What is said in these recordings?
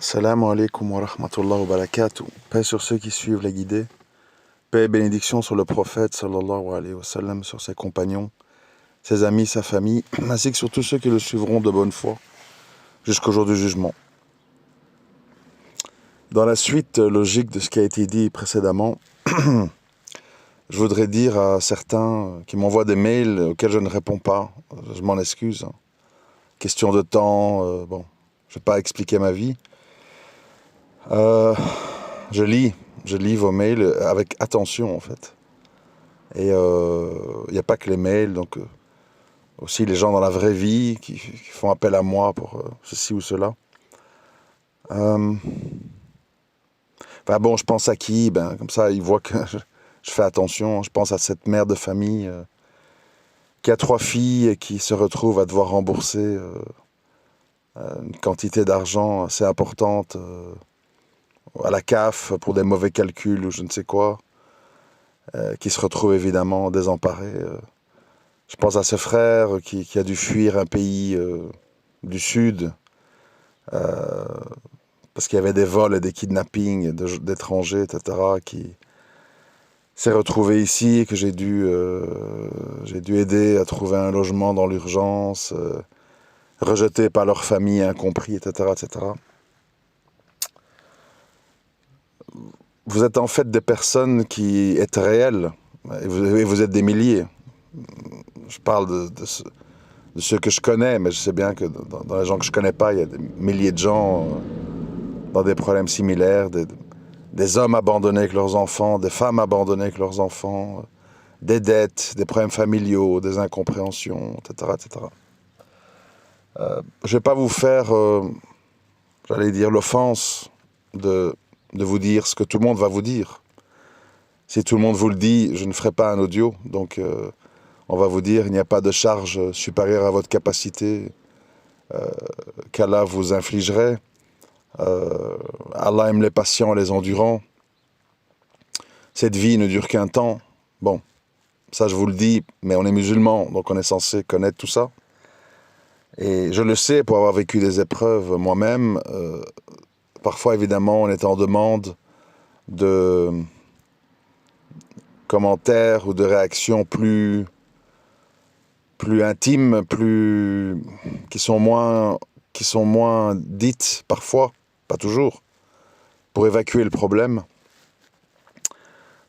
Assalamu alaikum wa rahmatullahi wa barakatuh. Paix sur ceux qui suivent les guidés. Paix et bénédiction sur le prophète sallallahu alayhi wa sallam, sur ses compagnons, ses amis, sa famille, ainsi que sur tous ceux qui le suivront de bonne foi jusqu'au jour du jugement. Dans la suite logique de ce qui a été dit précédemment, je voudrais dire à certains qui m'envoient des mails auxquels je ne réponds pas, je m'en excuse. Question de temps, bon, je ne vais pas expliquer ma vie. Je lis vos mails avec attention en fait. Et il n'y a pas que les mails, donc aussi les gens dans la vraie vie qui font appel à moi pour ceci ou cela. Enfin bon, je pense à qui? Comme ça, ils voient que je fais attention. Je pense à cette mère de famille qui a 3 filles et qui se retrouve à devoir rembourser une quantité d'argent assez importante à la CAF pour des mauvais calculs ou je ne sais quoi, qui se retrouve évidemment désemparé. Je pense à ce frère qui a dû fuir un pays du Sud parce qu'il y avait des vols et des kidnappings d'étrangers, etc., qui s'est retrouvé ici et que j'ai dû aider à trouver un logement dans l'urgence, rejeté par leur famille, incompris, etc., etc. Vous êtes en fait des personnes qui êtes réelles, et vous êtes des milliers. Je parle de ceux que je connais, mais je sais bien que dans les gens que je connais pas, il y a des milliers de gens dans des problèmes similaires, des hommes abandonnés avec leurs enfants, des femmes abandonnées avec leurs enfants, des dettes, des problèmes familiaux, des incompréhensions, etc., etc. Je ne vais pas vous faire, j'allais dire, l'offense de vous dire ce que tout le monde va vous dire. Si tout le monde vous le dit, je ne ferai pas un audio, donc on va vous dire il n'y a pas de charge supérieure à votre capacité qu'Allah vous infligerait. Allah aime les patients, les endurants. Cette vie ne dure qu'un temps. Bon, ça je vous le dis, mais on est musulmans, donc on est censé connaître tout ça. Et je le sais pour avoir vécu des épreuves moi-même. Parfois, évidemment, on est en demande de commentaires ou de réactions plus intimes, qui sont moins dites parfois, pas toujours, pour évacuer le problème.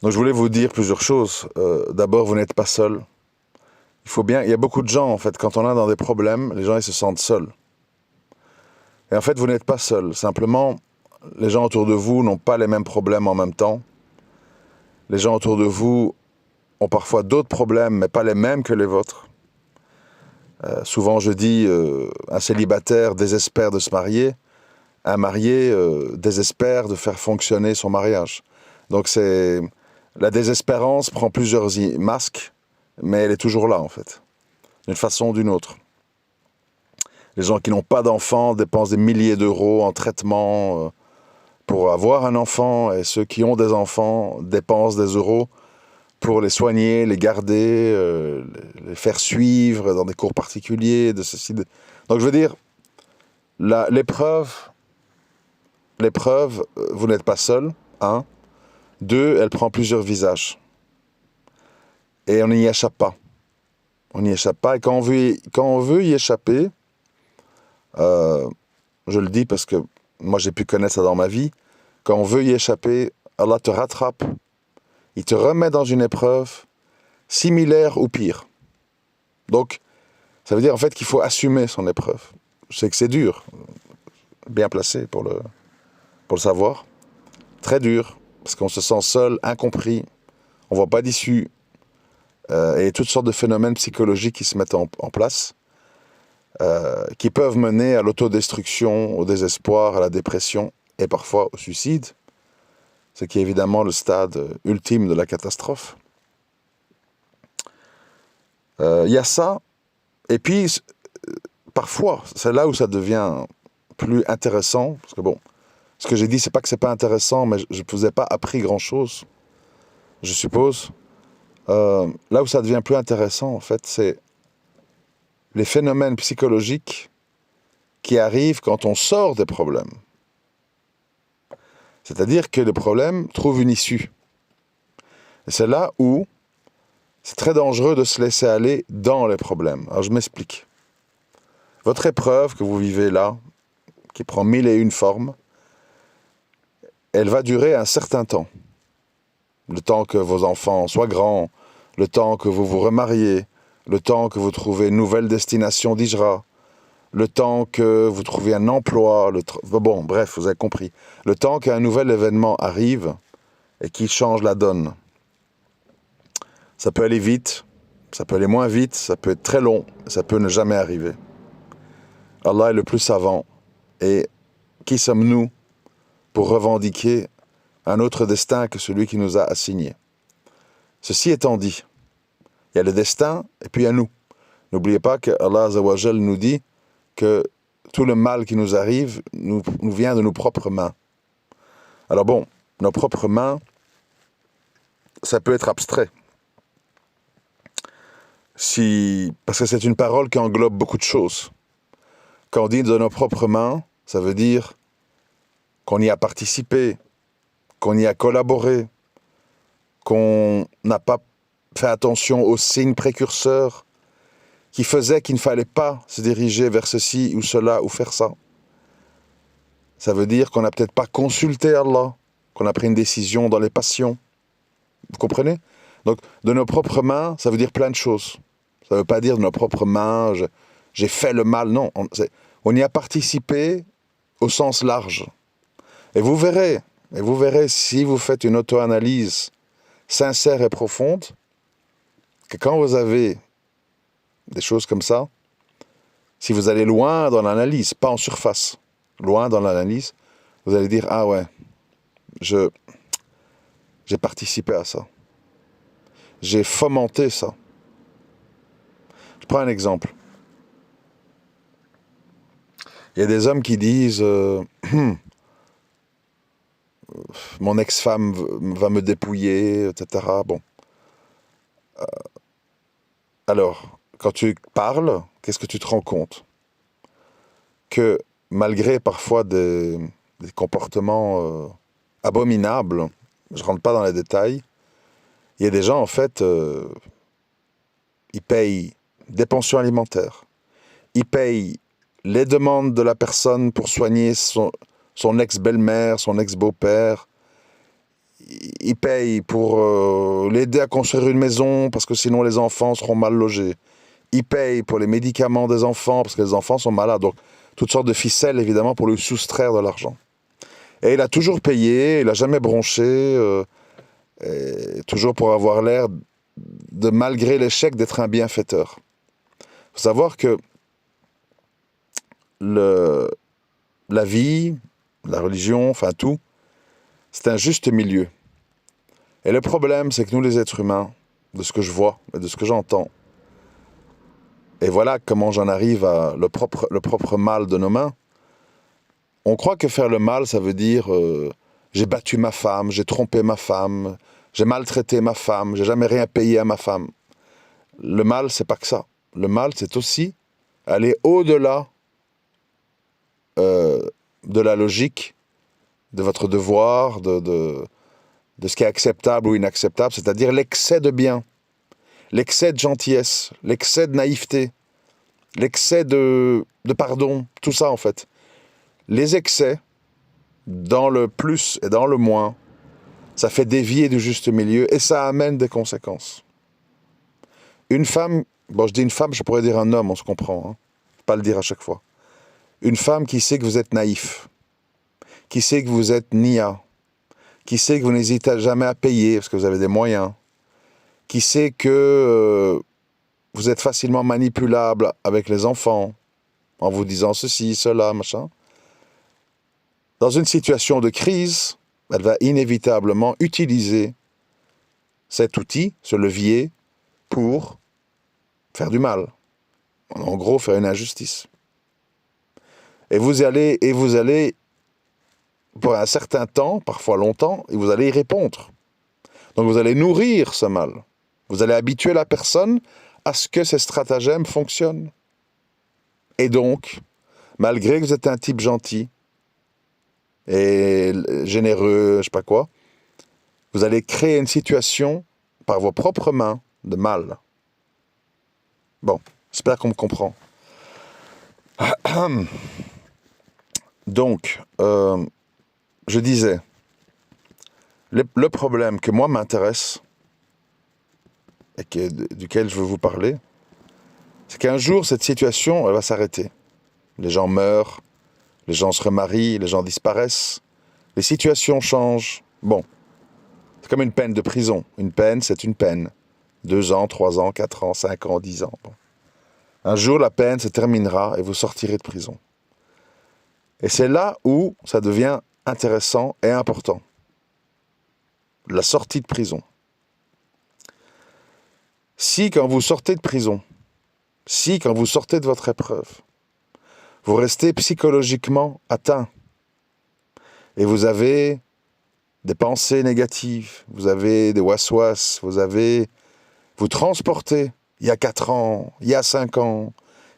Donc je voulais vous dire plusieurs choses. D'abord, vous n'êtes pas seul. Il y a beaucoup de gens, en fait, quand on est dans des problèmes, les gens ils se sentent seuls. Et en fait, vous n'êtes pas seul. Simplement, les gens autour de vous n'ont pas les mêmes problèmes en même temps. Les gens autour de vous ont parfois d'autres problèmes, mais pas les mêmes que les vôtres. Souvent, je dis, un célibataire désespère de se marier, un marié désespère de faire fonctionner son mariage. Donc, la désespérance prend plusieurs masques, mais elle est toujours là, en fait, d'une façon ou d'une autre. Les gens qui n'ont pas d'enfants dépensent des milliers d'euros en traitement pour avoir un enfant, et ceux qui ont des enfants dépensent des euros pour les soigner, les garder, les faire suivre dans des cours particuliers, de ceci. Donc je veux dire, l'épreuve, vous n'êtes pas seul, 1. 2, elle prend plusieurs visages. Et on n'y échappe pas. On n'y échappe pas, et quand on veut y échapper, je le dis parce que moi j'ai pu connaître ça dans ma vie, quand on veut y échapper, Allah te rattrape, il te remet dans une épreuve similaire ou pire. Donc, ça veut dire en fait qu'il faut assumer son épreuve. Je sais que c'est dur, bien placé pour le savoir, très dur, parce qu'on se sent seul, incompris, on ne voit pas d'issue, et toutes sortes de phénomènes psychologiques qui se mettent en place, qui peuvent mener à l'autodestruction, au désespoir, à la dépression, et parfois au suicide, ce qui est évidemment le stade ultime de la catastrophe. Il y a ça, et puis parfois, c'est là où ça devient plus intéressant, parce que bon, ce que j'ai dit, c'est pas que c'est pas intéressant, mais je ne vous ai pas appris grand-chose, je suppose. Là où ça devient plus intéressant, en fait, c'est les phénomènes psychologiques qui arrivent quand on sort des problèmes. C'est-à-dire que le problème trouve une issue. Et c'est là où c'est très dangereux de se laisser aller dans les problèmes. Alors je m'explique. Votre épreuve que vous vivez là, qui prend 1001 formes, elle va durer un certain temps. Le temps que vos enfants soient grands, le temps que vous vous remariez, le temps que vous trouvez une nouvelle destination d'Hijra, le temps que vous trouviez un emploi, bon, bref, vous avez compris. Le temps qu'un nouvel événement arrive et qui change la donne. Ça peut aller vite, ça peut aller moins vite, ça peut être très long, ça peut ne jamais arriver. Allah est le plus savant. Et qui sommes-nous pour revendiquer un autre destin que celui qui nous a assigné? Ceci étant dit, il y a le destin et puis il y a nous. N'oubliez pas que Allah Azza wa Jal nous dit que tout le mal qui nous arrive nous vient de nos propres mains. Alors bon, nos propres mains, ça peut être abstrait. Parce que c'est une parole qui englobe beaucoup de choses. Quand on dit de nos propres mains, ça veut dire qu'on y a participé, qu'on y a collaboré, qu'on n'a pas fait attention aux signes précurseurs qui faisaient qu'il ne fallait pas se diriger vers ceci ou cela ou faire ça. Ça veut dire qu'on n'a peut-être pas consulté Allah, qu'on a pris une décision dans les passions. Vous comprenez? Donc, de nos propres mains, ça veut dire plein de choses. Ça ne veut pas dire de nos propres mains, j'ai fait le mal. Non, on y a participé au sens large. Et vous verrez, si vous faites une auto-analyse sincère et profonde, que quand vous avez des choses comme ça, si vous allez loin dans l'analyse, pas en surface, loin dans l'analyse, vous allez dire, ah ouais, j'ai participé à ça. J'ai fomenté ça. Je prends un exemple. Il y a des hommes qui disent mon ex-femme va me dépouiller, etc. Bon. Alors, quand tu parles, qu'est-ce que tu te rends compte? Que malgré parfois des comportements abominables, je ne rentre pas dans les détails, il y a des gens, en fait, ils payent des pensions alimentaires, ils payent les demandes de la personne pour soigner son ex-belle-mère, son ex-beau-père, ils payent pour l'aider à construire une maison parce que sinon les enfants seront mal logés. Ils payent pour les médicaments des enfants parce que les enfants sont malades. Donc, toutes sortes de ficelles, évidemment, pour lui soustraire de l'argent. Et il a toujours payé, il n'a jamais bronché, toujours pour avoir l'air de, malgré l'échec, d'être un bienfaiteur. Il faut savoir que la vie, la religion, enfin tout, c'est un juste milieu. Et le problème, c'est que nous, les êtres humains, de ce que je vois et de ce que j'entends, et voilà comment j'en arrive à le propre mal de nos mains, on croit que faire le mal, ça veut dire j'ai battu ma femme, j'ai trompé ma femme, j'ai maltraité ma femme, j'ai jamais rien payé à ma femme. Le mal, c'est pas que ça. Le mal, c'est aussi aller au-delà de la logique, de votre devoir, de ce qui est acceptable ou inacceptable, c'est-à-dire l'excès de bien, l'excès de gentillesse, l'excès de naïveté, l'excès de pardon, tout ça en fait. Les excès, dans le plus et dans le moins, ça fait dévier du juste milieu et ça amène des conséquences. Une femme, bon je dis une femme, je pourrais dire un homme, on se comprend, hein, pas le dire à chaque fois. Une femme qui sait que vous êtes naïf, qui sait que vous êtes nia, qui sait que vous n'hésitez jamais à payer parce que vous avez des moyens, qui sait que vous êtes facilement manipulable avec les enfants, en vous disant ceci, cela, machin. Dans une situation de crise, elle va inévitablement utiliser cet outil, ce levier, pour faire du mal. En gros, faire une injustice. Et vous allez, pour un certain temps, parfois longtemps, et vous allez y répondre. Donc vous allez nourrir ce mal. Vous allez habituer la personne à ce que ces stratagèmes fonctionnent. Et donc, malgré que vous êtes un type gentil, et généreux, je sais pas quoi, vous allez créer une situation par vos propres mains de mal. Bon, j'espère qu'on me comprend. Donc, je disais, le problème que moi m'intéresse, et duquel je veux vous parler, c'est qu'un jour, cette situation, elle va s'arrêter. Les gens meurent, les gens se remarient, les gens disparaissent, les situations changent. Bon, c'est comme une peine de prison. Une peine, c'est une peine. 2 ans, 3 ans, 4 ans, 5 ans, 10 ans. Bon. Un jour, la peine se terminera et vous sortirez de prison. Et c'est là où ça devient intéressant et important. La sortie de prison. Si, quand vous sortez de prison, si, quand vous sortez de votre épreuve, vous restez psychologiquement atteint et vous avez des pensées négatives, vous avez des waswas, vous transportez il y a 4 ans, il y a 5 ans,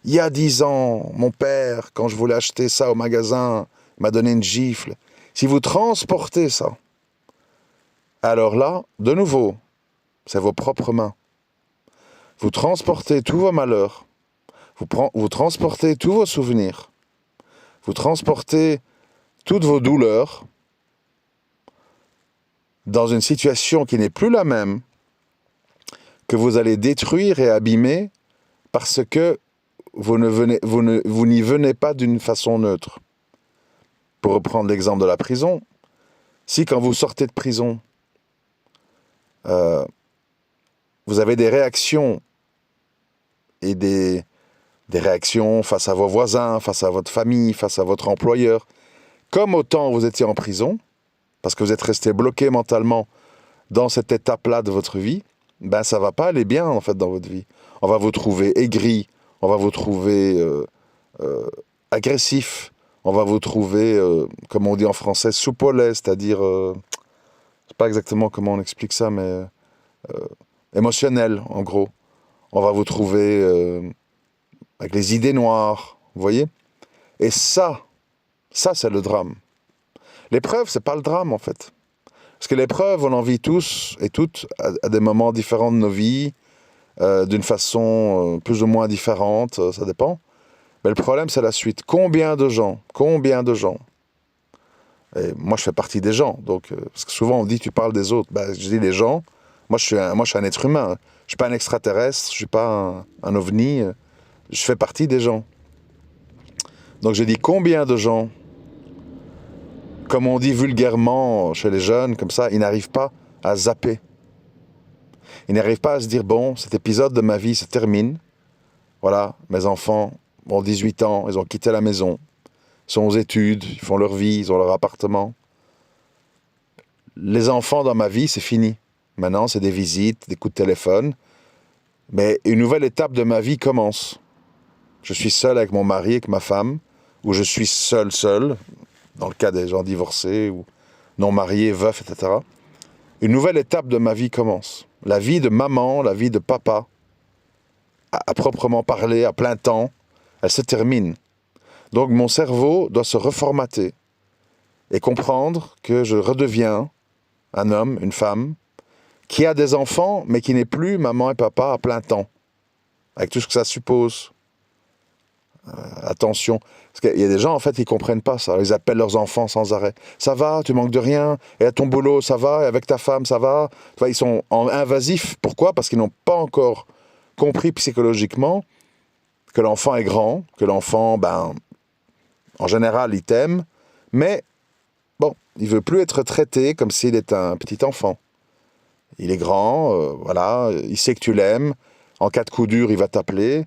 il y a 10 ans, mon père, quand je voulais acheter ça au magasin, m'a donné une gifle. Si vous transportez ça, alors là, de nouveau, c'est vos propres mains. Vous transportez tous vos malheurs, vous transportez tous vos souvenirs, vous transportez toutes vos douleurs dans une situation qui n'est plus la même, que vous allez détruire et abîmer parce que vous n'y venez pas d'une façon neutre. Pour reprendre l'exemple de la prison, si quand vous sortez de prison, vous avez des réactions et des réactions face à vos voisins, face à votre famille, face à votre employeur, comme au temps où vous étiez en prison, parce que vous êtes resté bloqué mentalement dans cette étape-là de votre vie, ben ça va pas aller bien en fait dans votre vie. On va vous trouver aigri, on va vous trouver agressif, on va vous trouver, comme on dit en français, soupolé, c'est-à-dire, je sais pas exactement comment on explique ça, mais émotionnel en gros. On va vous trouver avec les idées noires, vous voyez. Et ça c'est le drame. L'épreuve, c'est pas le drame en fait. Parce que l'épreuve, on en vit tous et toutes à des moments différents de nos vies, d'une façon plus ou moins différente, ça dépend. Mais le problème, c'est la suite. Combien de gens, et moi je fais partie des gens, donc, parce que souvent on dit tu parles des autres, ben, je dis les gens, moi je suis un être humain, je suis pas un extraterrestre, je suis pas un ovni, je fais partie des gens. Donc je dis combien de gens, comme on dit vulgairement chez les jeunes, comme ça, ils n'arrivent pas à zapper. Ils n'arrivent pas à se dire, bon, cet épisode de ma vie se termine. Voilà, mes enfants ont 18 ans, ils ont quitté la maison, ils sont aux études, ils font leur vie, ils ont leur appartement. Les enfants dans ma vie, c'est fini. Maintenant, c'est des visites, des coups de téléphone. Mais une nouvelle étape de ma vie commence. Je suis seul avec mon mari, avec ma femme, ou je suis seul, dans le cas des gens divorcés ou non mariés, veufs, etc. Une nouvelle étape de ma vie commence. La vie de maman, la vie de papa, à proprement parler, à plein temps, elle se termine. Donc mon cerveau doit se reformater et comprendre que je redeviens un homme, une femme, qui a des enfants, mais qui n'est plus maman et papa à plein temps, avec tout ce que ça suppose. Attention, parce qu'il y a des gens, en fait, ils comprennent pas ça. Ils appellent leurs enfants sans arrêt. Ça va, tu manques de rien, et à ton boulot, ça va, et avec ta femme, ça va. Tu vois, ils sont invasifs. Pourquoi ? Parce qu'ils n'ont pas encore compris psychologiquement que l'enfant est grand, que l'enfant, ben, en général, il t'aime, mais bon, il veut plus être traité comme s'il est un petit enfant. Il est grand, voilà, il sait que tu l'aimes. En cas de coup dur, il va t'appeler,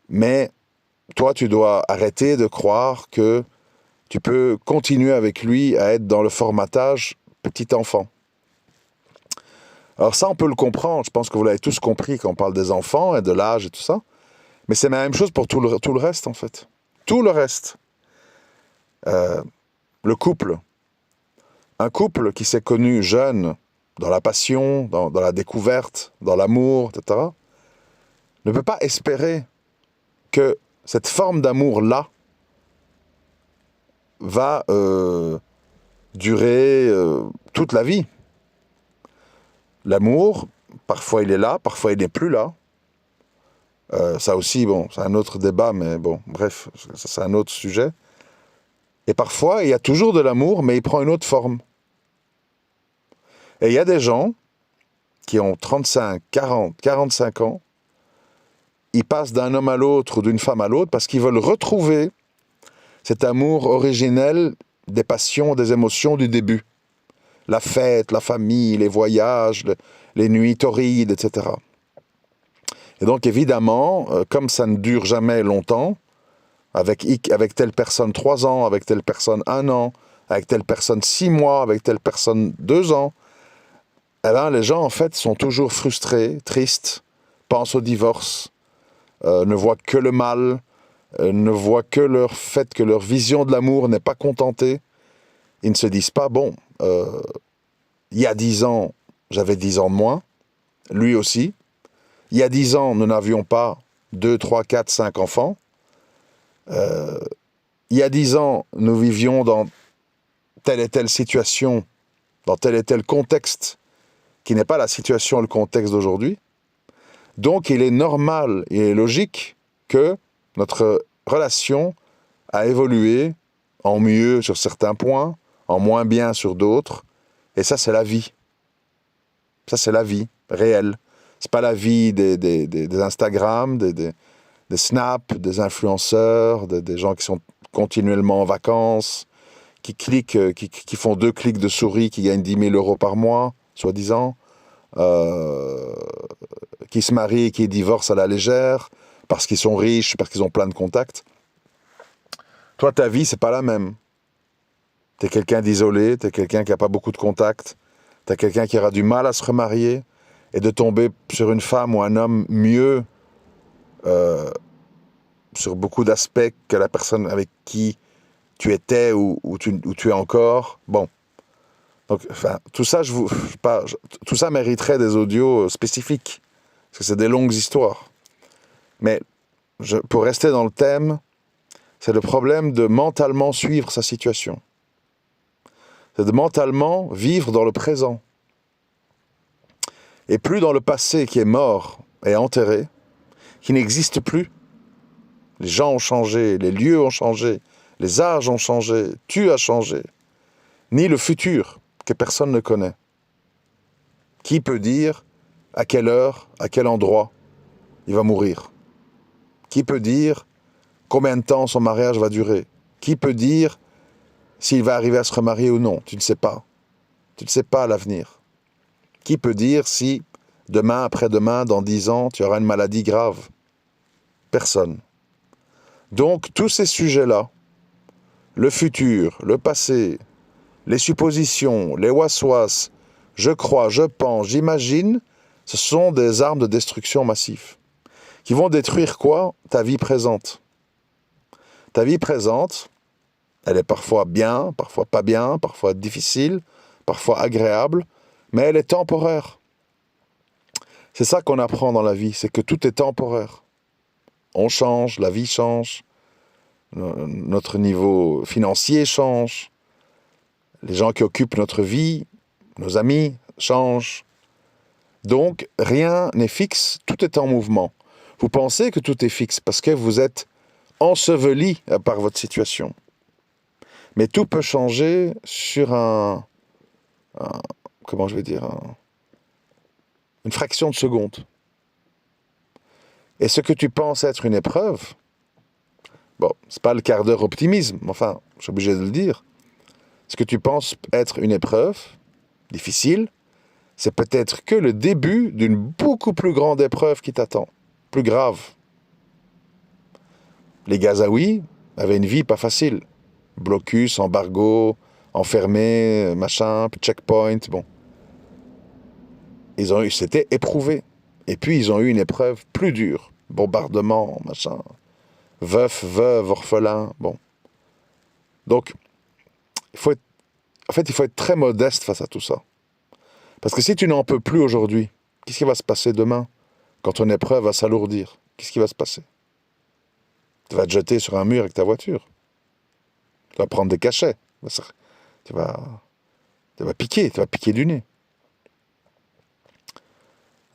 mais toi, tu dois arrêter de croire que tu peux continuer avec lui à être dans le formatage petit enfant. Alors ça, on peut le comprendre. Je pense que vous l'avez tous compris quand on parle des enfants et de l'âge et tout ça. Mais c'est la même chose pour tout le reste, en fait. Tout le reste. Le couple. Un couple qui s'est connu jeune, dans la passion, dans la découverte, dans l'amour, etc., ne peut pas espérer que cette forme d'amour-là va durer toute la vie. L'amour, parfois il est là, parfois il n'est plus là. Ça aussi, bon, c'est un autre débat, mais bon, bref, ça, c'est un autre sujet. Et parfois, il y a toujours de l'amour, mais il prend une autre forme. Et il y a des gens qui ont 35, 40, 45 ans, ils passent d'un homme à l'autre ou d'une femme à l'autre parce qu'ils veulent retrouver cet amour originel des passions, des émotions du début. La fête, la famille, les voyages, les nuits torrides, etc. Et donc évidemment, comme ça ne dure jamais longtemps, avec telle personne 3 ans, avec telle personne 1 an, avec telle personne 6 mois, avec telle personne 2 ans, eh ben, les gens en fait sont toujours frustrés, tristes, pensent au divorce, ne voient que le mal, ne voient que leur fait que leur vision de l'amour n'est pas contentée. Ils ne se disent pas, bon, il y a 10 ans, j'avais 10 ans de moins, lui aussi. Il y a 10 ans, nous n'avions pas 2, 3, 4, 5 enfants. Il y a 10 ans, nous vivions dans telle et telle situation, dans tel et tel contexte, qui n'est pas la situation et le contexte d'aujourd'hui. Donc il est normal et logique que notre relation a évolué en mieux sur certains points, en moins bien sur d'autres. Et ça, c'est la vie. Ça, c'est la vie réelle. C'est pas la vie des Instagram, des Snap, des influenceurs, des gens qui sont continuellement en vacances, qui cliquent, qui font 2 clics de souris, qui gagnent 10 000 euros par mois, soi-disant, qui se marient et qui divorcent à la légère, parce qu'ils sont riches, parce qu'ils ont plein de contacts. Toi, ta vie, c'est pas la même. T'es quelqu'un d'isolé, t'es quelqu'un qui n'a pas beaucoup de contacts, t'es quelqu'un qui aura du mal à se remarier, et de tomber sur une femme ou un homme mieux sur beaucoup d'aspects que la personne avec qui tu étais ou tu es encore. Bon. Donc, enfin, tout ça, tout ça mériterait des audios spécifiques, parce que c'est des longues histoires. Mais pour rester dans le thème, c'est le problème de mentalement suivre sa situation. C'est de mentalement vivre dans le présent. Et plus dans le passé qui est mort et enterré, qui n'existe plus. Les gens ont changé, les lieux ont changé, les âges ont changé, tu as changé. Ni le futur que personne ne connaît. Qui peut dire à quelle heure, à quel endroit il va mourir? Qui peut dire combien de temps son mariage va durer? Qui peut dire s'il va arriver à se remarier ou non? Tu ne sais pas. Tu ne sais pas l'avenir. Qui peut dire si demain, après-demain, dans 10 ans, tu auras une maladie grave? Personne. Donc, tous ces sujets-là, le futur, le passé, les suppositions, les waswas, je crois, je pense, j'imagine, ce sont des armes de destruction massive qui vont détruire quoi? Ta vie présente. Ta vie présente, elle est parfois bien, parfois pas bien, parfois difficile, parfois agréable, mais elle est temporaire. C'est ça qu'on apprend dans la vie, c'est que tout est temporaire. On change, la vie change, notre niveau financier change, les gens qui occupent notre vie, nos amis changent. Donc, rien n'est fixe, tout est en mouvement. Vous pensez que tout est fixe parce que vous êtes enseveli par votre situation. Mais tout peut changer sur comment je vais dire, une fraction de seconde. Et ce que tu penses être une épreuve, bon, c'est pas le quart d'heure optimisme, enfin, je suis obligé de le dire. Ce que tu penses être une épreuve difficile, c'est peut-être que le début d'une beaucoup plus grande épreuve qui t'attend, plus grave. Les Gazaouis avaient une vie pas facile. Blocus, embargo, enfermés, machin, checkpoint, bon. C'était éprouvé. Et puis ils ont eu une épreuve plus dure. Bombardement, machin. Veuf, veuve, orphelin, bon. Donc, il faut être très modeste face à tout ça. Parce que si tu n'en peux plus aujourd'hui, qu'est-ce qui va se passer demain quand ton épreuve va s'alourdir? Qu'est-ce qui va se passer? Tu vas te jeter sur un mur avec ta voiture. Tu vas prendre des cachets. Tu vas Tu vas piquer du nez.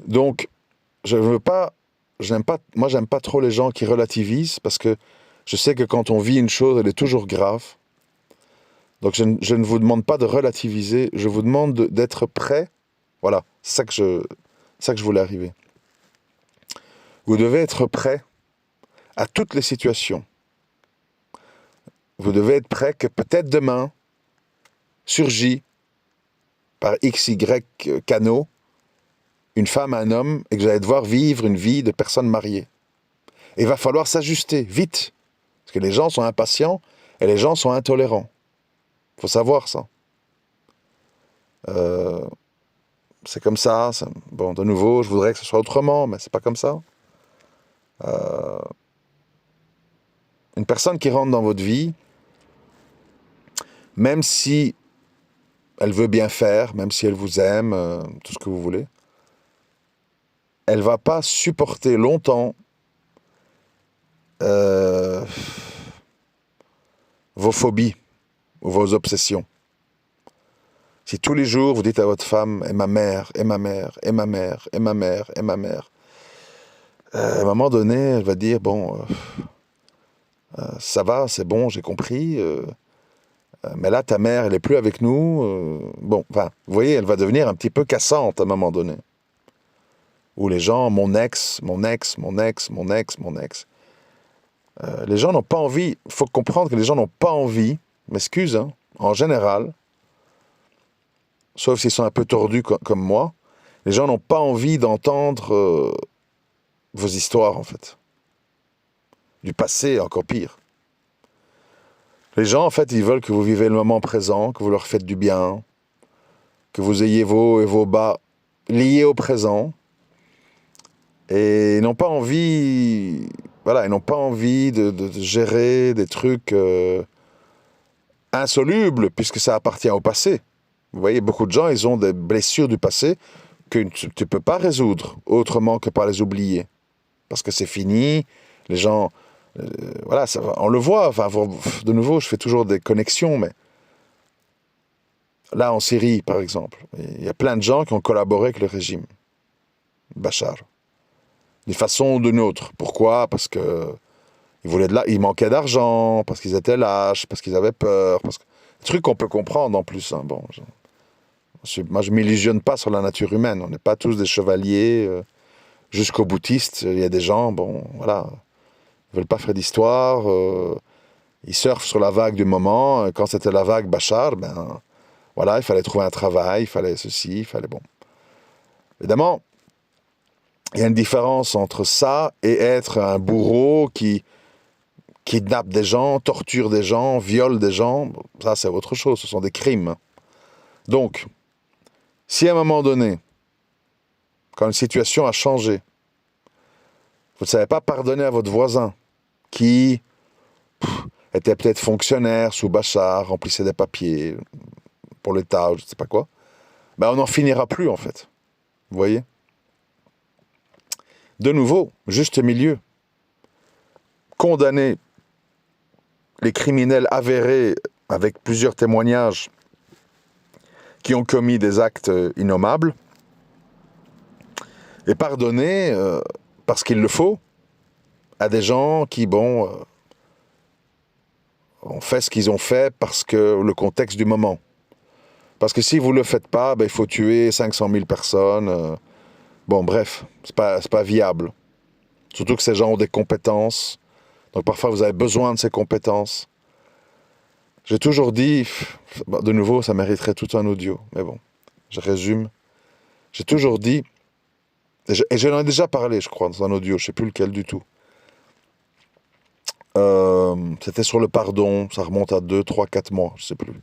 Donc, j'aime pas trop les gens qui relativisent, parce que je sais que quand on vit une chose, elle est toujours grave. Donc, je ne vous demande pas de relativiser, je vous demande d'être prêt. Voilà, c'est ça que je voulais arriver. Vous devez être prêt à toutes les situations. Vous devez être prêt que peut-être demain surgit par X, Y canaux une femme, un homme, et que vous allez devoir vivre une vie de personne mariée. Et il va falloir s'ajuster, vite. Parce que les gens sont impatients et les gens sont intolérants. Il faut savoir ça. C'est comme ça. Bon, de nouveau, je voudrais que ce soit autrement, mais c'est pas comme ça. Une personne qui rentre dans votre vie, même si elle veut bien faire, même si elle vous aime, tout ce que vous voulez, elle va pas supporter longtemps vos phobies ou vos obsessions. Si tous les jours vous dites à votre femme « et ma mère, et ma mère, et ma mère, et ma mère, et ma mère », à un moment donné, elle va dire « bon, ça va, c'est bon, j'ai compris, mais là, ta mère, elle est plus avec nous. Bon, enfin, vous voyez, elle va devenir un petit peu cassante à un moment donné. Où les gens, mon ex. Les gens n'ont pas envie, il faut comprendre que les gens n'ont pas envie, m'excuse, hein, en général, sauf s'ils sont un peu tordus comme moi, les gens n'ont pas envie d'entendre vos histoires, en fait. Du passé, encore pire. Les gens, en fait, ils veulent que vous vivez le moment présent, que vous leur faites du bien, que vous ayez vos hauts et vos bas liés au présent, et ils n'ont pas envie, voilà, ils n'ont pas envie de gérer des trucs insolubles, puisque ça appartient au passé. Vous voyez, beaucoup de gens, ils ont des blessures du passé que tu ne peux pas résoudre autrement que par les oublier. Parce que c'est fini, les gens... voilà, on le voit, enfin, de nouveau, je fais toujours des connexions, mais là, en Syrie, par exemple, il y a plein de gens qui ont collaboré avec le régime Bachar, d'une façon ou d'une autre. Pourquoi? Parce que ils manquaient d'argent, parce qu'ils étaient lâches, parce qu'ils avaient peur, des trucs qu'on peut comprendre en plus. Hein. Bon, moi, je ne m'illusionne pas sur la nature humaine. On n'est pas tous des chevaliers jusqu'au boutistes. Il y a des gens, bon, voilà, ils ne veulent pas faire d'histoire. Ils surfent sur la vague du moment. Quand c'était la vague Bachar, ben, voilà, il fallait trouver un travail, il fallait ceci, il fallait bon. Évidemment, il y a une différence entre ça et être un bourreau qui kidnappe des gens, torture des gens, viole des gens. Ça, c'est autre chose. Ce sont des crimes. Donc, si à un moment donné, quand une situation a changé, vous ne savez pas pardonner à votre voisin qui était peut-être fonctionnaire sous Bachar, remplissait des papiers pour l'État, je ne sais pas quoi, ben on n'en finira plus en fait. Vous voyez? De nouveau, juste milieu. Condamner les criminels avérés avec plusieurs témoignages qui ont commis des actes innommables et pardonner, parce qu'il le faut, à des gens qui, bon, ont fait ce qu'ils ont fait parce que le contexte du moment. Parce que si vous ne le faites pas, ben, il faut tuer 500 000 personnes. Bon, bref, c'est pas viable. Surtout que ces gens ont des compétences. Donc parfois, vous avez besoin de ces compétences. J'ai toujours dit, de nouveau, ça mériterait tout un audio, mais bon, je résume. J'ai toujours dit, et j'en ai déjà parlé, je crois, dans un audio, je ne sais plus lequel du tout. C'était sur le pardon, ça remonte à 2, 3, 4 mois, je ne sais plus.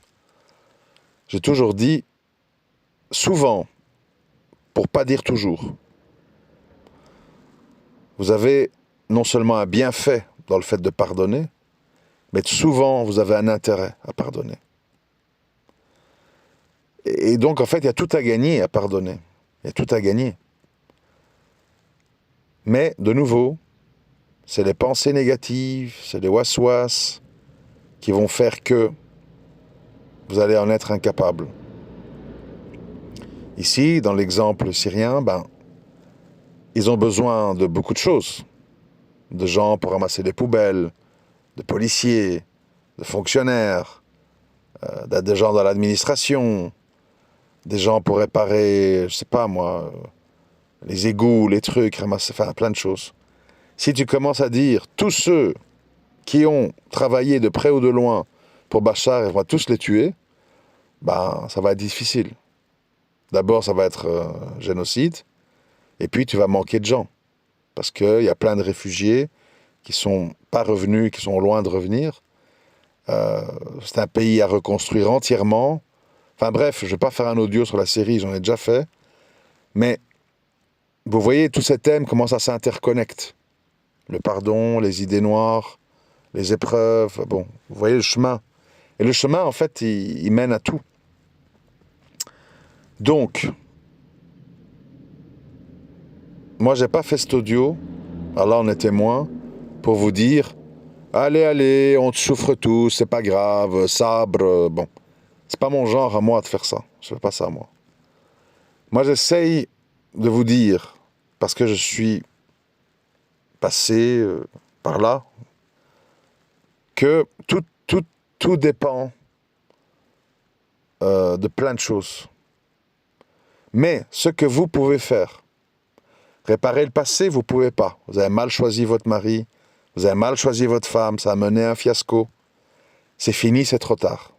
J'ai toujours dit, souvent, pour pas dire toujours, vous avez non seulement un bienfait dans le fait de pardonner, mais souvent vous avez un intérêt à pardonner. Et donc en fait, il y a tout à gagner à pardonner. Il y a tout à gagner. Mais, de nouveau, c'est les pensées négatives, c'est les waswas qui vont faire que vous allez en être incapable. Ici, dans l'exemple syrien, ils ont besoin de beaucoup de choses. De gens pour ramasser les poubelles, de policiers, de fonctionnaires, des gens dans l'administration, des gens pour réparer, je sais pas moi, les égouts, les trucs, ramasser, enfin plein de choses. Si tu commences à dire tous ceux qui ont travaillé de près ou de loin pour Bachar, on va tous les tuer, ça va être difficile. D'abord, ça va être génocide, et puis tu vas manquer de gens. Parce qu'il y a plein de réfugiés qui sont pas revenus, qui sont loin de revenir. C'est un pays à reconstruire entièrement. Enfin bref, je ne vais pas faire un audio sur la série, j'en ai déjà fait. Mais vous voyez, tous ces thèmes, comment ça s'interconnecte. Le pardon, les idées noires, les épreuves, bon, vous voyez le chemin. Et le chemin, en fait, il mène à tout. Donc, moi, j'ai pas fait cet audio, alors on est témoin, pour vous dire, allez, on te souffre tous, c'est pas grave, sabre, bon. C'est pas mon genre à moi de faire ça. Je fais pas ça, moi. Moi, de vous dire, parce que je suis passé par là, que tout dépend de plein de choses. Mais ce que vous pouvez faire, réparer le passé, vous pouvez pas. Vous avez mal choisi votre mari, vous avez mal choisi votre femme, ça a mené à un fiasco. C'est fini, c'est trop tard.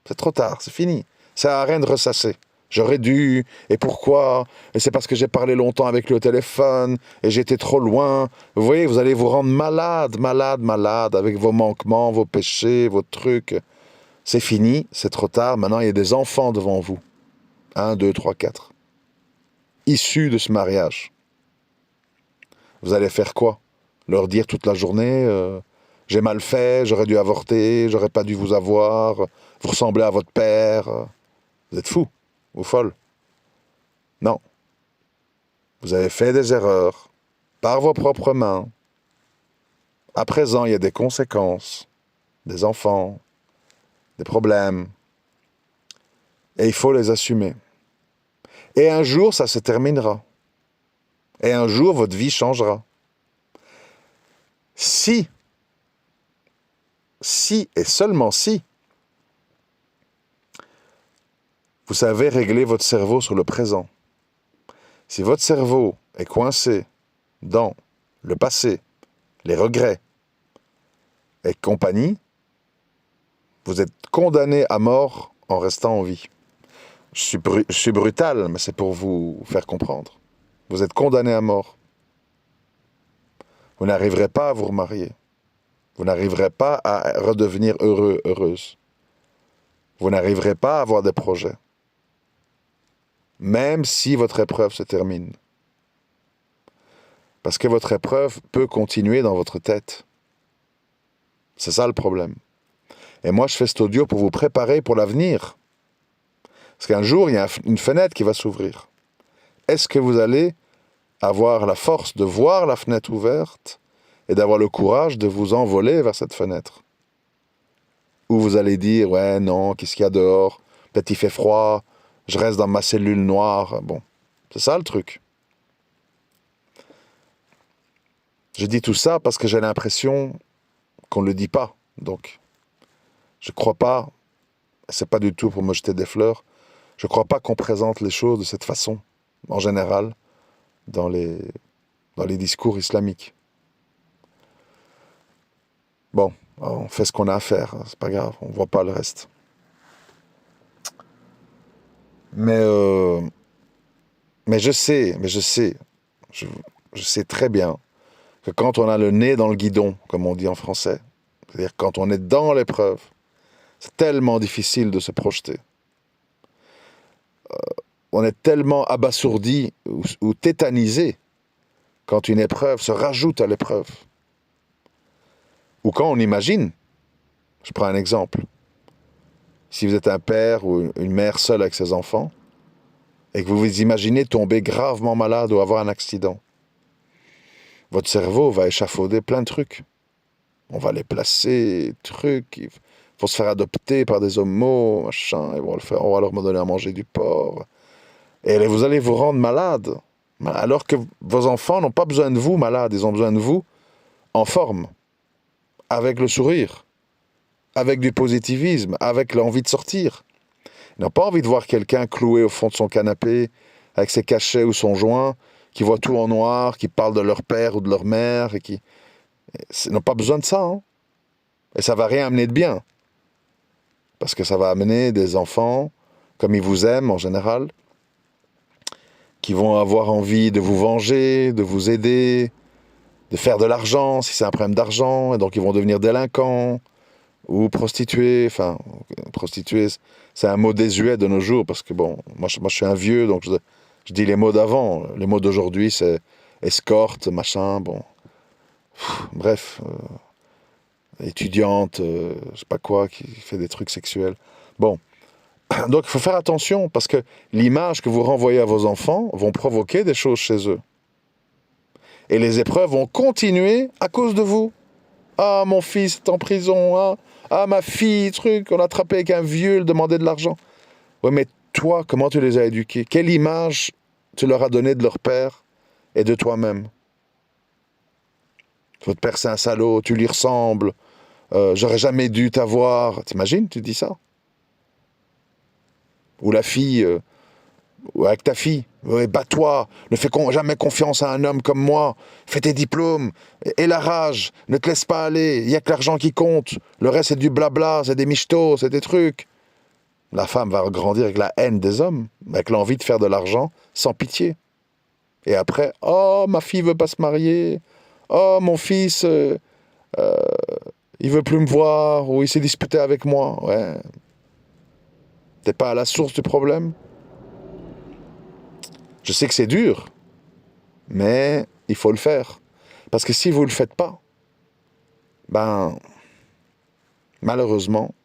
C'est trop tard, c'est fini. Ça sert à rien de ressasser. J'aurais dû, et pourquoi? Et c'est parce que j'ai parlé longtemps avec lui au téléphone, et j'étais trop loin. Vous voyez, vous allez vous rendre malade, avec vos manquements, vos péchés, vos trucs. C'est fini, c'est trop tard. Maintenant, il y a des enfants devant vous. 1, 2, 3, 4. Issus de ce mariage. Vous allez faire quoi? Leur dire toute la journée, j'ai mal fait, j'aurais dû avorter, j'aurais pas dû vous avoir, vous ressemblez à votre père. Vous êtes fous ou folles. Non. Vous avez fait des erreurs par vos propres mains. À présent, il y a des conséquences, des enfants, des problèmes. Et il faut les assumer. Et un jour, ça se terminera. Et un jour, votre vie changera. Si et seulement si, vous savez régler votre cerveau sur le présent. Si votre cerveau est coincé dans le passé, les regrets et compagnie, vous êtes condamné à mort en restant en vie. Je suis brutal, mais c'est pour vous faire comprendre. Vous êtes condamné à mort. Vous n'arriverez pas à vous remarier. Vous n'arriverez pas à redevenir heureux, heureuse. Vous n'arriverez pas à avoir des projets. Même si votre épreuve se termine. Parce que votre épreuve peut continuer dans votre tête. C'est ça le problème. Et moi, je fais cet audio pour vous préparer pour l'avenir. Parce qu'un jour, il y a une fenêtre qui va s'ouvrir. Est-ce que vous allez avoir la force de voir la fenêtre ouverte et d'avoir le courage de vous envoler vers cette fenêtre? Ou vous allez dire, ouais, non, qu'est-ce qu'il y a dehors? Peut-être il fait froid, je reste dans ma cellule noire. Bon, c'est ça le truc. Je dis tout ça parce que j'ai l'impression qu'on ne le dit pas. Donc, je crois pas, c'est pas du tout pour me jeter des fleurs, je crois pas qu'on présente les choses de cette façon, en général, dans les discours islamiques. Bon, on fait ce qu'on a à faire, c'est pas grave, on voit pas le reste. Mais je sais très bien que quand on a le nez dans le guidon, comme on dit en français, c'est-à-dire quand on est dans l'épreuve, c'est tellement difficile de se projeter. On est tellement abasourdi ou tétanisé quand une épreuve se rajoute à l'épreuve. Ou quand on imagine, je prends un exemple, si vous êtes un père ou une mère seule avec ses enfants, et que vous vous imaginez tomber gravement malade ou avoir un accident, votre cerveau va échafauder plein de trucs. On va les placer, trucs, il faut se faire adopter par des homos, machin, on va leur donner à manger du porc. Et vous allez vous rendre malade. Alors que vos enfants n'ont pas besoin de vous malades, ils ont besoin de vous en forme, avec le sourire, avec du positivisme, avec l'envie de sortir. Ils n'ont pas envie de voir quelqu'un cloué au fond de son canapé, avec ses cachets ou son joint, qui voit tout en noir, qui parle de leur père ou de leur mère, et qui... Ils n'ont pas besoin de ça, hein. Et ça va rien amener de bien. Parce que ça va amener des enfants, comme ils vous aiment en général, qui vont avoir envie de vous venger, de vous aider, de faire de l'argent, si c'est un problème d'argent, et donc ils vont devenir délinquants, ou prostituées. Enfin, prostituées, c'est un mot désuet de nos jours, parce que bon, moi je suis un vieux, donc je dis les mots d'avant. Les mots d'aujourd'hui, c'est escorte, machin, bon. Bref, étudiante, je sais pas quoi, qui fait des trucs sexuels. Bon, donc il faut faire attention, parce que l'image que vous renvoyez à vos enfants vont provoquer des choses chez eux. Et les épreuves vont continuer à cause de vous. Ah, mon fils est en prison, ah ma fille, truc, on l'a attrapé avec un vieux, il demandait de l'argent. Ouais, mais toi, comment tu les as éduqués? Quelle image tu leur as donnée de leur père et de toi-même? Votre père, c'est un salaud, tu lui ressembles, j'aurais jamais dû t'avoir. T'imagines, tu dis ça? Ou la fille, ou avec ta fille, ouais, bats-toi, ne fais jamais confiance à un homme comme moi, fais tes diplômes, et la rage, ne te laisse pas aller, il n'y a que l'argent qui compte, le reste c'est du blabla, c'est des michtos, c'est des trucs. La femme va grandir avec la haine des hommes, avec l'envie de faire de l'argent sans pitié. Et après, oh, ma fille veut pas se marier, oh, mon fils, il veut plus me voir, ou il s'est disputé avec moi. Ouais. T'es pas à la source du problème? Je sais que c'est dur, mais il faut le faire. Parce que si vous ne le faites pas, ben, malheureusement,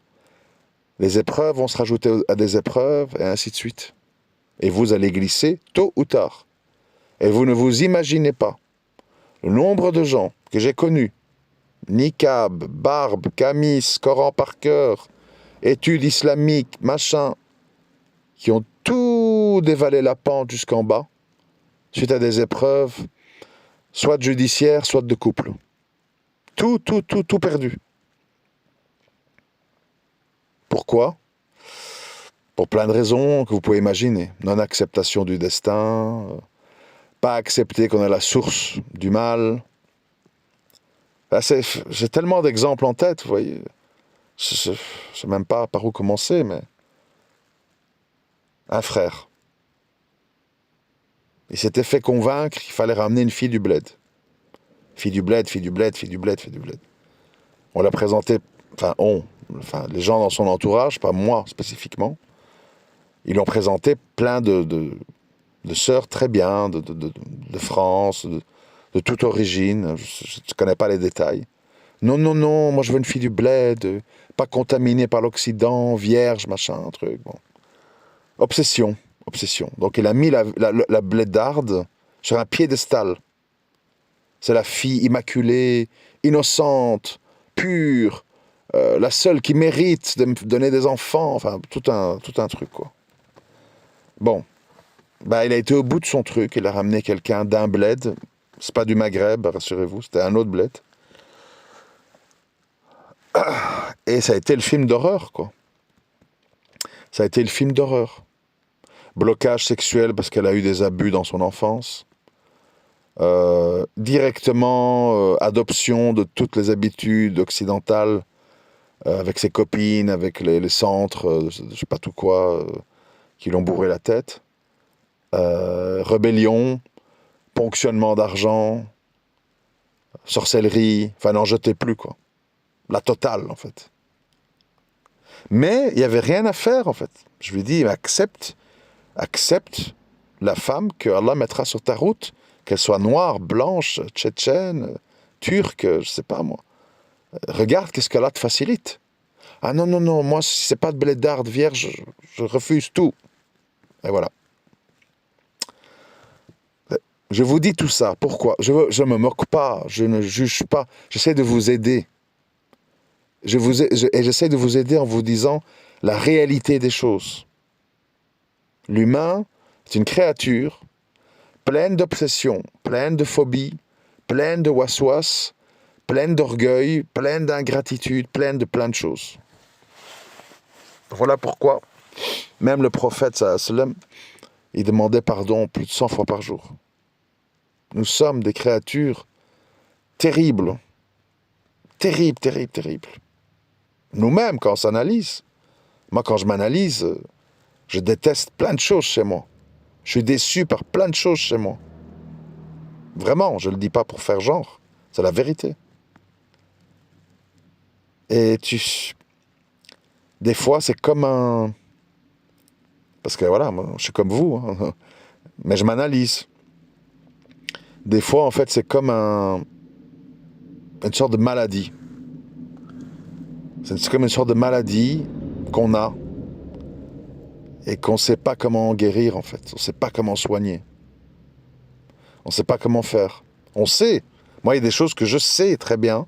les épreuves vont se rajouter à des épreuves, et ainsi de suite. Et vous allez glisser tôt ou tard. Et vous ne vous imaginez pas le nombre de gens que j'ai connus, niqab, barbe, camis, Coran par cœur, études islamiques, machin, qui ont tout dévalé la pente jusqu'en bas, suite à des épreuves, soit judiciaires, soit de couple. Tout perdu. Pourquoi? Pour plein de raisons que vous pouvez imaginer. Non-acceptation du destin, pas accepter qu'on est la source du mal. Là, j'ai tellement d'exemples en tête, vous voyez. Je ne sais même pas par où commencer, mais... Un frère. Il s'était fait convaincre qu'il fallait ramener une fille du bled. Fille du bled, fille du bled, fille du bled, fille du bled. On l'a présenté, les gens dans son entourage, pas moi spécifiquement, ils l'ont présenté plein de sœurs très bien, de France, de toute origine. Je ne connais pas les détails. Non, moi je veux une fille du bled, pas contaminée par l'Occident, vierge, machin, truc. Bon. Obsession. Donc il a mis la blédarde sur un piédestal. C'est la fille immaculée, innocente, pure, la seule qui mérite de me donner des enfants, enfin tout un truc quoi. Bon, il a été au bout de son truc, il a ramené quelqu'un d'un bled, c'est pas du Maghreb, rassurez-vous, c'était un autre bled. Et ça a été le film d'horreur quoi. Ça a été le film d'horreur. Blocage sexuel parce qu'elle a eu des abus dans son enfance. Directement adoption de toutes les habitudes occidentales avec ses copines, avec les centres, je sais pas tout quoi, qui l'ont bourré la tête. Rébellion, ponctionnement d'argent, sorcellerie, enfin n'en jetez plus quoi. La totale en fait. Mais il n'y avait rien à faire en fait. Je lui ai dit, accepte la femme que Allah mettra sur ta route, qu'elle soit noire, blanche, tchétchène, turque, je sais pas moi. Regarde qu'est-ce qu'Allah te facilite. Ah non, moi si c'est pas de blédarde vierge, je refuse tout. Et voilà. Je vous dis tout ça, pourquoi? Je ne me moque pas, je ne juge pas, j'essaie de vous aider. Et j'essaie de vous aider en vous disant la réalité des choses. L'humain C'est une créature pleine d'obsessions, pleine de phobies, pleine de waswas, pleine d'orgueil, pleine d'ingratitude, pleine de plein de choses. Voilà pourquoi même le prophète, sallam, il demandait pardon plus de 100 fois par jour. Nous sommes des créatures terribles. Terribles, terribles, terribles. Nous-mêmes, quand on s'analyse, moi quand je m'analyse, je déteste plein de choses chez moi. Je suis déçu par plein de choses chez moi. Vraiment, je ne le dis pas pour faire genre. C'est la vérité. Et des fois, c'est comme un... Parce que voilà, moi, je suis comme vous, hein, mais je m'analyse. Des fois, en fait, c'est comme une sorte de maladie. C'est comme une sorte de maladie qu'on a et qu'on ne sait pas comment guérir, en fait. On ne sait pas comment soigner. On ne sait pas comment faire. On sait. Moi, il y a des choses que je sais très bien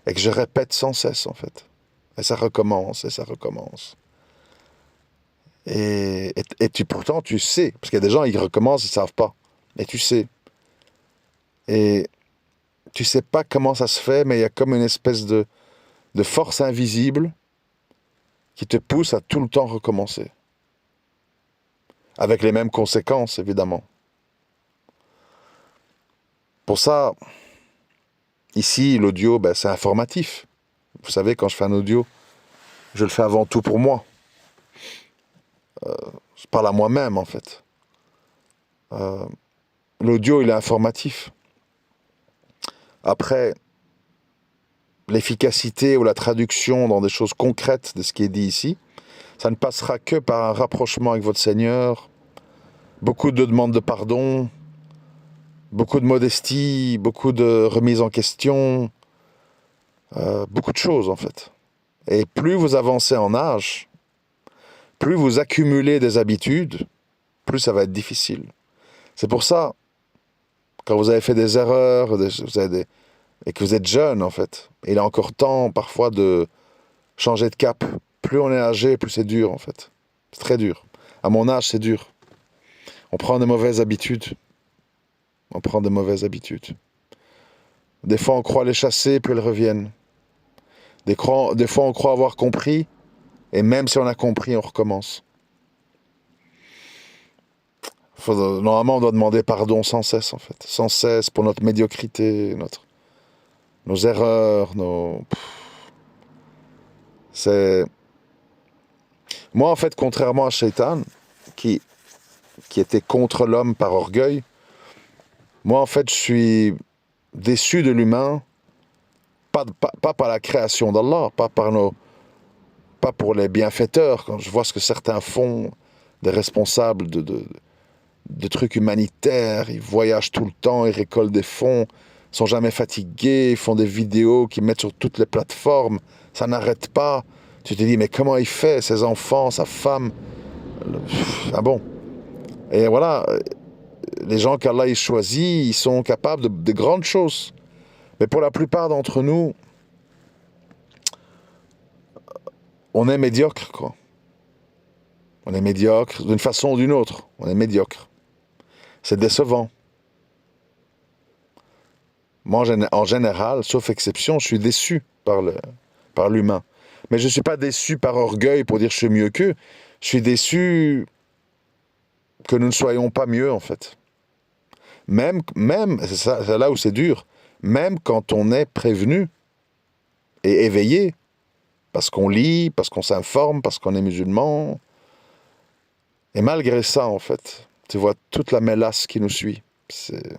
et que je répète sans cesse, en fait. Et ça recommence, et ça recommence. Et pourtant, tu sais. Parce qu'il y a des gens, ils recommencent, ils ne savent pas. Et tu sais. Et tu ne sais pas comment ça se fait, mais il y a comme une espèce de force invisible qui te pousse à tout le temps recommencer. Avec les mêmes conséquences, évidemment. Pour ça, ici, l'audio, c'est informatif. Vous savez, quand je fais un audio, je le fais avant tout pour moi. Je parle à moi-même, en fait. L'audio, il est informatif. Après, l'efficacité ou la traduction dans des choses concrètes de ce qui est dit ici, ça ne passera que par un rapprochement avec votre Seigneur, beaucoup de demandes de pardon, beaucoup de modestie, beaucoup de remise en question, beaucoup de choses en fait. Et plus vous avancez en âge, plus vous accumulez des habitudes, plus ça va être difficile. C'est pour ça, quand vous avez fait des erreurs, et que vous êtes jeune en fait, il est encore temps parfois de changer de cap. Plus on est âgé, plus c'est dur en fait. C'est très dur. À mon âge, c'est dur. On prend de mauvaises habitudes. Des fois, on croit les chasser, puis elles reviennent. Des fois, on croit avoir compris, et même si on a compris, on recommence. Normalement, on doit demander pardon sans cesse, en fait. Sans cesse pour notre médiocrité, nos erreurs, C'est... Moi, en fait, contrairement à Shaitan, qui était contre l'homme par orgueil, moi, en fait, je suis déçu de l'humain, pas par la création d'Allah, pas pour les bienfaiteurs. Quand je vois ce que certains font, des responsables de trucs humanitaires, ils voyagent tout le temps, ils récoltent des fonds, ils sont jamais fatigués, ils font des vidéos qu'ils mettent sur toutes les plateformes, ça n'arrête pas. Tu te dis, mais comment il fait, ses enfants, sa femme? Ah bon? Et voilà, les gens qu'Allah il choisit, ils sont capables de grandes choses. Mais pour la plupart d'entre nous, on est médiocre, quoi. On est médiocre d'une façon ou d'une autre. On est médiocre. C'est décevant. Moi, en général, sauf exception, je suis déçu par l'humain. Mais je ne suis pas déçu par orgueil pour dire que je suis mieux qu'eux. Je suis déçu que nous ne soyons pas mieux, en fait. Même c'est là où c'est dur, même quand on est prévenu et éveillé, parce qu'on lit, parce qu'on s'informe, parce qu'on est musulman. Et malgré ça, en fait, tu vois toute la mélasse qui nous suit. C'est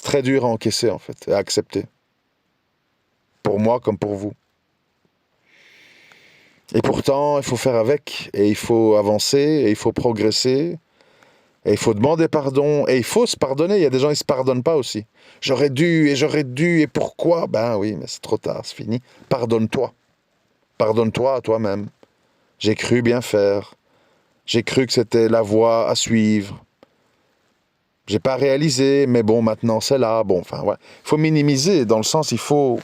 très dur à encaisser, en fait, et à accepter. Pour moi comme pour vous. Et pourtant, il faut faire avec, et il faut avancer, et il faut progresser, et il faut demander pardon, et il faut se pardonner. Il y a des gens qui ne se pardonnent pas aussi. J'aurais dû, et pourquoi? Ben oui, mais c'est trop tard, c'est fini. Pardonne-toi. Pardonne-toi à toi-même. J'ai cru bien faire. J'ai cru que c'était la voie à suivre. J'ai pas réalisé, mais bon, maintenant c'est là. Bon, enfin, ouais. Il faut minimiser, dans le sens, il faut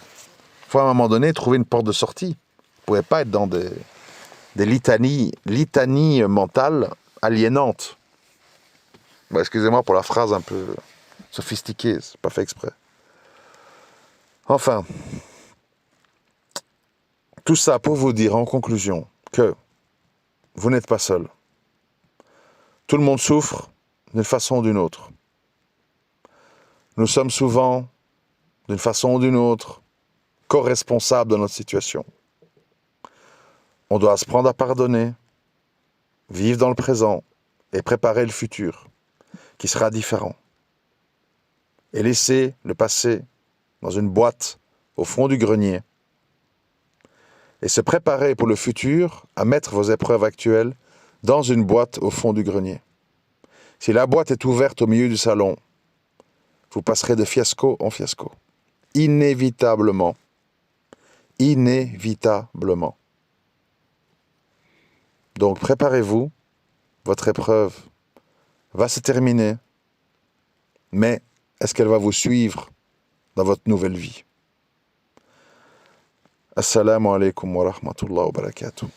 à un moment donné trouver une porte de sortie. Vous ne pouvez pas être dans des litanies mentales aliénantes. Excusez-moi pour la phrase un peu sophistiquée, c'est pas fait exprès. Enfin, tout ça pour vous dire en conclusion que vous n'êtes pas seul. Tout le monde souffre d'une façon ou d'une autre. Nous sommes souvent, d'une façon ou d'une autre, co-responsables de notre situation. On doit se prendre à pardonner, vivre dans le présent et préparer le futur, qui sera différent. Et laisser le passé dans une boîte au fond du grenier. Et se préparer pour le futur à mettre vos épreuves actuelles dans une boîte au fond du grenier. Si la boîte est ouverte au milieu du salon, vous passerez de fiasco en fiasco. Inévitablement. Inévitablement. Donc préparez-vous, votre épreuve va se terminer, mais est-ce qu'elle va vous suivre dans votre nouvelle vie? Assalamu alaikum wa rahmatullahi wa barakatuh.